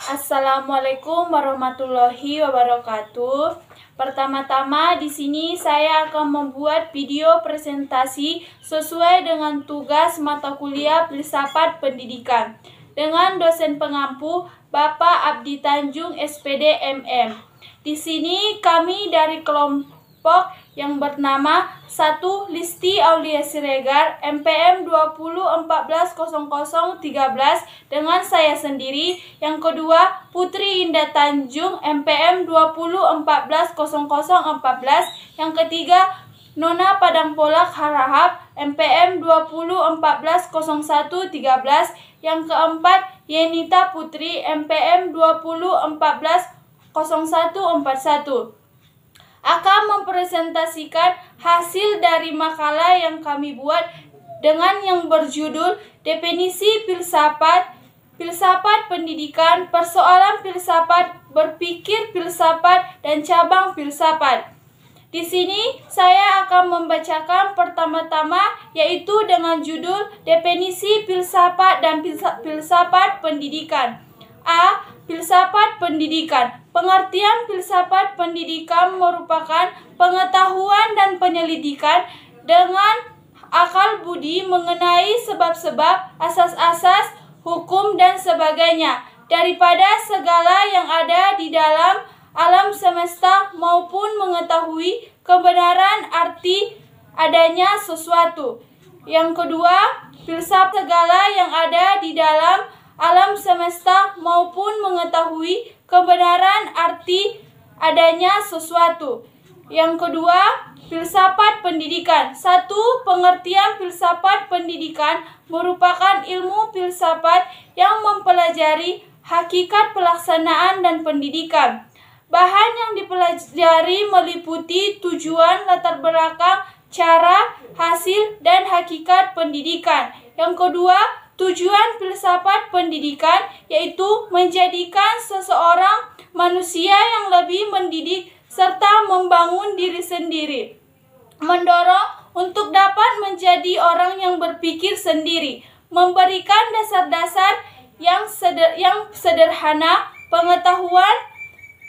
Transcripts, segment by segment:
Assalamualaikum warahmatullahi wabarakatuh. Pertama-tama di sini saya akan membuat video presentasi sesuai dengan tugas mata kuliah Filsafat Pendidikan dengan dosen pengampu Bapak Abdi Tanjung SPD MM. Di sini kami dari kelompok yang bernama 1. Listi Aulia Siregar MPM 20140013 dengan saya sendiri. Yang kedua, Putri Indah Tanjung MPM 20140014. Yang ketiga, Nona Padang Polak Harahap MPM 20140113. Yang keempat, Yenita Putri MPM 20140141 akan mempresentasikan hasil dari makalah yang kami buat dengan yang berjudul Definisi Filsafat, Filsafat Pendidikan, Persoalan Filsafat, Berpikir Filsafat, dan Cabang Filsafat. Di sini saya akan membacakan pertama-tama yaitu dengan judul Definisi Filsafat dan Filsafat Pendidikan. A. Filsafat Pendidikan. Pengertian filsafat pendidikan merupakan pengetahuan dan penyelidikan dengan akal budi mengenai sebab-sebab, asas-asas, hukum, dan sebagainya daripada segala yang ada di dalam alam semesta maupun mengetahui kebenaran arti adanya sesuatu. Yang kedua, filsafat segala yang ada di dalam alam semesta maupun mengetahui kebenaran arti adanya sesuatu. Yang kedua, filsafat pendidikan. 1. Pengertian filsafat pendidikan merupakan ilmu filsafat yang mempelajari hakikat pelaksanaan dan pendidikan. Bahan yang dipelajari meliputi tujuan, latar belakang, cara, hasil, dan hakikat pendidikan. Yang kedua, tujuan filsafat pendidikan yaitu menjadikan seseorang manusia yang lebih mendidik serta membangun diri sendiri, mendorong untuk dapat menjadi orang yang berpikir sendiri, memberikan dasar-dasar yang sederhana, pengetahuan,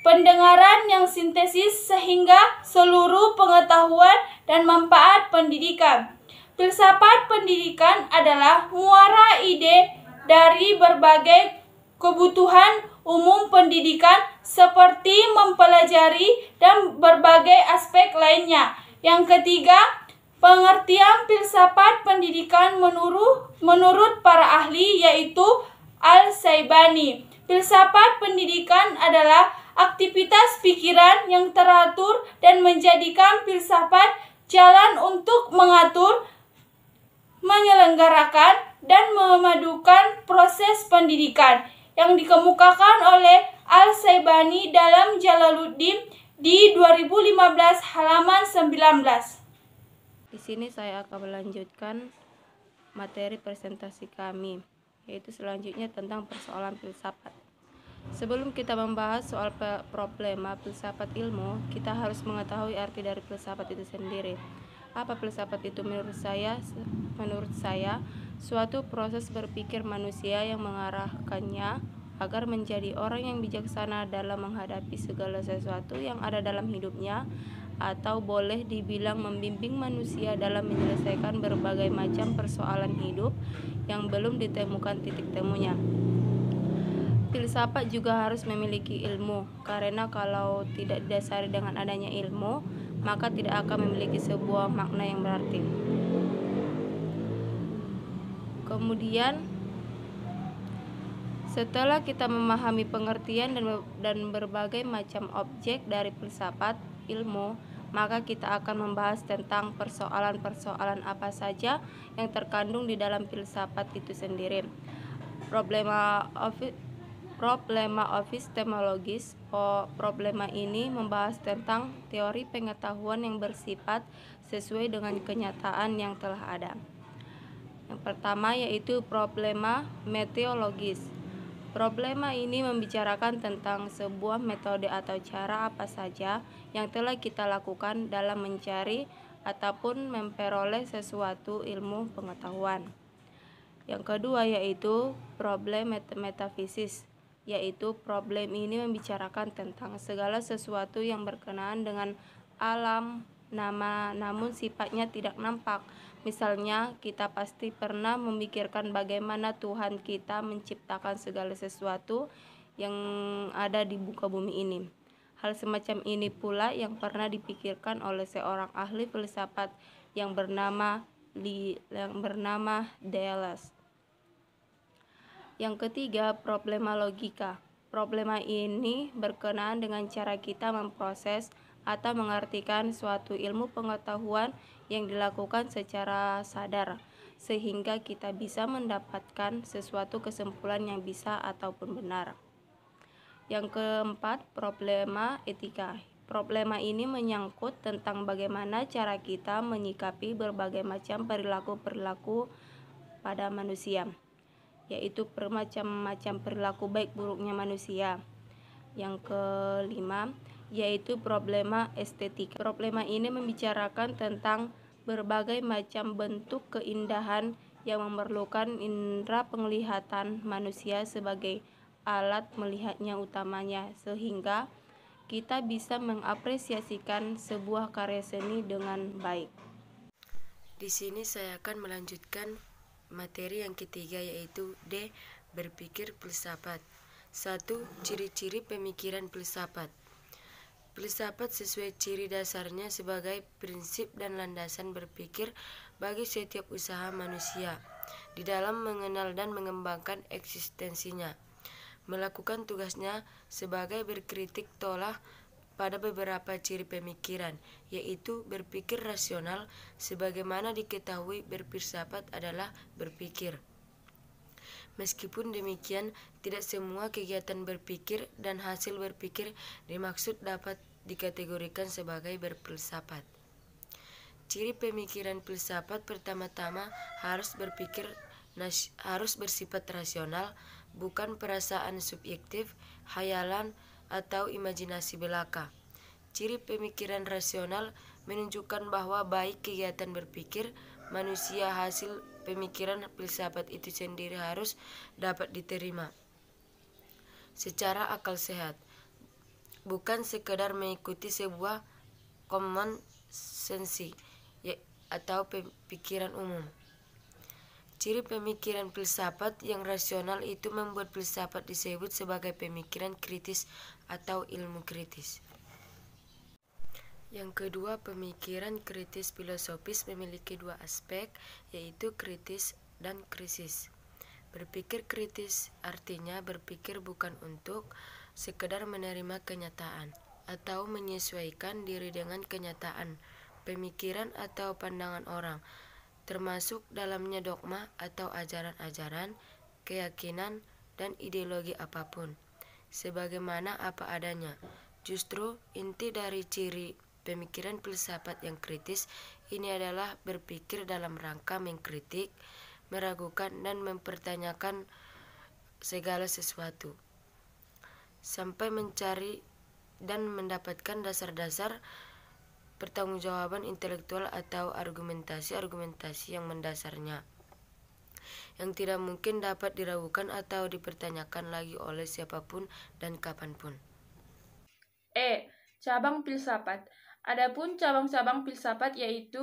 pendengaran yang sintesis sehingga seluruh pengetahuan dan manfaat pendidikan. Filsafat pendidikan adalah muara ide dari berbagai kebutuhan umum pendidikan seperti mempelajari dan berbagai aspek lainnya. Yang ketiga, pengertian filsafat pendidikan menurut para ahli yaitu Al-Syaibani. Filsafat pendidikan adalah aktivitas pikiran yang teratur dan menjadikan filsafat jalan untuk mengatur, menyelenggarakan, dan memadukan proses pendidikan yang dikemukakan oleh Al-Syaibani dalam Jalaluddin di 2015 halaman 19. Di sini saya akan melanjutkan materi presentasi kami, yaitu selanjutnya tentang persoalan filsafat. Sebelum kita membahas soal problema filsafat ilmu, kita harus mengetahui arti dari filsafat itu sendiri. Apa filsafat itu menurut saya? Menurut saya, suatu proses berpikir manusia yang mengarahkannya agar menjadi orang yang bijaksana dalam menghadapi segala sesuatu yang ada dalam hidupnya, atau boleh dibilang membimbing manusia dalam menyelesaikan berbagai macam persoalan hidup yang belum ditemukan titik temunya. Filsafat juga harus memiliki ilmu, karena kalau tidak didasari dengan adanya ilmu, maka tidak akan memiliki sebuah makna yang berarti. Kemudian, setelah kita memahami pengertian dan berbagai macam objek dari filsafat ilmu, maka kita akan membahas tentang persoalan-persoalan apa saja yang terkandung di dalam filsafat itu sendiri. Problema epistemologis. Problema ini membahas tentang teori pengetahuan yang bersifat sesuai dengan kenyataan yang telah ada. Yang pertama yaitu problema meteologis. Problema ini membicarakan tentang sebuah metode atau cara apa saja yang telah kita lakukan dalam mencari ataupun memperoleh sesuatu ilmu pengetahuan. Yang kedua yaitu problem metafisis. yaitu problem ini membicarakan tentang segala sesuatu yang berkenaan dengan alam, namun sifatnya tidak nampak. Misalnya, kita pasti pernah memikirkan bagaimana Tuhan kita menciptakan segala sesuatu yang ada di muka bumi ini. Hal semacam ini pula yang pernah dipikirkan oleh seorang ahli filsafat yang bernama Deleuze. Yang ketiga, problema logika. Problema ini berkenaan dengan cara kita memproses atau mengartikan suatu ilmu pengetahuan yang dilakukan secara sadar, sehingga kita bisa mendapatkan sesuatu kesimpulan yang bisa ataupun benar. Yang keempat, problema etika. Problema ini menyangkut tentang bagaimana cara kita menyikapi berbagai macam perilaku-perilaku pada manusia, yaitu bermacam-macam perilaku baik buruknya manusia. Yang kelima, yaitu problema estetika. Problema ini membicarakan tentang berbagai macam bentuk keindahan yang memerlukan indera penglihatan manusia sebagai alat melihatnya utamanya, sehingga kita bisa mengapresiasikan sebuah karya seni dengan baik. Di sini saya akan melanjutkan materi yang ketiga, yaitu D. Berpikir filsafat. 1. Ciri-ciri pemikiran filsafat. Filsafat sesuai ciri dasarnya sebagai prinsip dan landasan berpikir bagi setiap usaha manusia di dalam mengenal dan mengembangkan eksistensinya, melakukan tugasnya sebagai berkritik tolak pada beberapa ciri pemikiran, yaitu berpikir rasional. Sebagaimana diketahui, berfilsafat adalah berpikir. Meskipun demikian, tidak semua kegiatan berpikir dan hasil berpikir dimaksud dapat dikategorikan sebagai berfilsafat. Ciri pemikiran filsafat pertama-tama harus bersifat rasional, bukan perasaan subjektif, hayalan, atau imajinasi belaka. Ciri pemikiran rasional menunjukkan bahwa baik kegiatan berpikir manusia hasil pemikiran filsafat itu sendiri harus dapat diterima secara akal sehat, bukan sekedar mengikuti sebuah common sense atau pikiran umum. Ciri pemikiran filsafat yang rasional itu membuat filsafat disebut sebagai pemikiran kritis atau ilmu kritis. Yang kedua, pemikiran kritis filosofis memiliki dua aspek, yaitu kritis dan krisis. Berpikir kritis artinya berpikir bukan untuk sekedar menerima kenyataan atau menyesuaikan diri dengan kenyataan, pemikiran atau pandangan orang, termasuk dalamnya dogma atau ajaran-ajaran, keyakinan, dan ideologi apapun, sebagaimana apa adanya. Justru inti dari ciri pemikiran filsafat yang kritis ini adalah berpikir dalam rangka mengkritik, meragukan, dan mempertanyakan segala sesuatu, sampai mencari dan mendapatkan dasar-dasar pertanggungjawaban intelektual atau argumentasi-argumentasi yang mendasarnya, yang tidak mungkin dapat diragukan atau dipertanyakan lagi oleh siapapun dan kapanpun. E. Cabang filsafat. Adapun cabang-cabang filsafat yaitu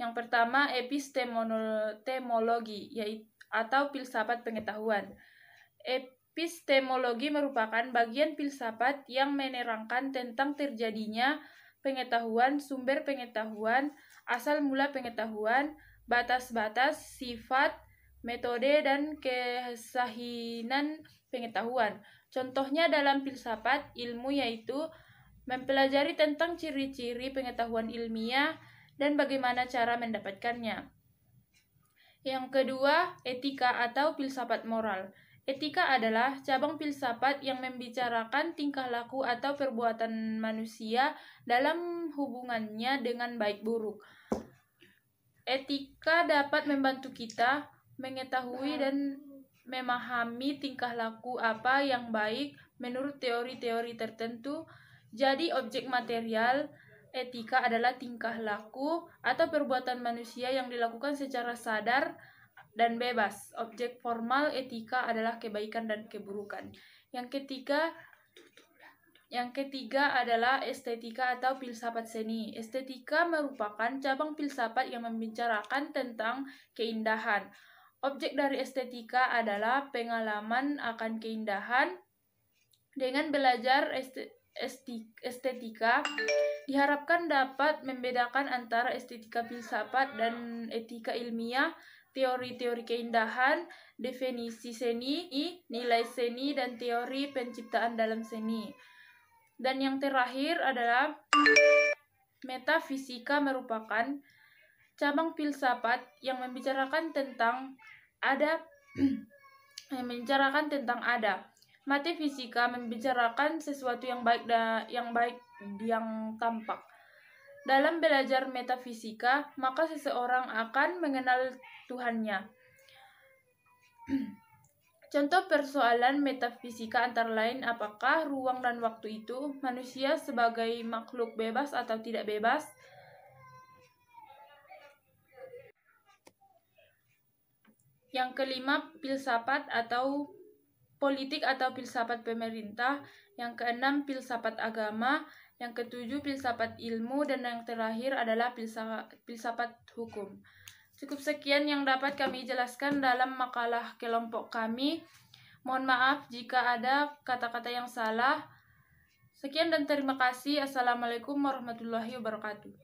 yang pertama epistemologi, yaitu atau filsafat pengetahuan. Epistemologi merupakan bagian filsafat yang menerangkan tentang terjadinya pengetahuan, sumber pengetahuan, asal mula pengetahuan, batas-batas, sifat, metode, dan kesahihan pengetahuan. Contohnya dalam filsafat ilmu yaitu mempelajari tentang ciri-ciri pengetahuan ilmiah dan bagaimana cara mendapatkannya. Yang kedua, etika atau filsafat moral. Etika adalah cabang filsafat yang membicarakan tingkah laku atau perbuatan manusia dalam hubungannya dengan baik buruk. Etika dapat membantu kita mengetahui dan memahami tingkah laku apa yang baik menurut teori-teori tertentu. Jadi objek material etika adalah tingkah laku atau perbuatan manusia yang dilakukan secara sadar dan bebas. Objek formal etika adalah kebaikan dan keburukan. Yang ketiga adalah estetika atau filsafat seni. Estetika merupakan cabang filsafat yang membicarakan tentang keindahan. Objek dari estetika adalah pengalaman akan keindahan. Dengan belajar estetika, diharapkan dapat membedakan antara estetika filsafat dan etika ilmiah, teori-teori keindahan, definisi seni, nilai seni, dan teori penciptaan dalam seni. Dan yang terakhir adalah metafisika, merupakan cabang filsafat yang membicarakan tentang ada. Metafisika membicarakan sesuatu yang baik yang tampak. Dalam belajar metafisika, maka seseorang akan mengenal Tuhannya. Contoh persoalan metafisika antara lain, apakah ruang dan waktu itu, manusia sebagai makhluk bebas atau tidak bebas? Yang kelima, filsafat atau politik atau filsafat pemerintah. Yang keenam, filsafat agama. Yang ketujuh, filsafat ilmu. Dan yang terakhir adalah filsafat hukum. Cukup sekian yang dapat kami jelaskan dalam makalah kelompok kami. Mohon maaf jika ada kata-kata yang salah. Sekian dan terima kasih. Assalamualaikum warahmatullahi wabarakatuh.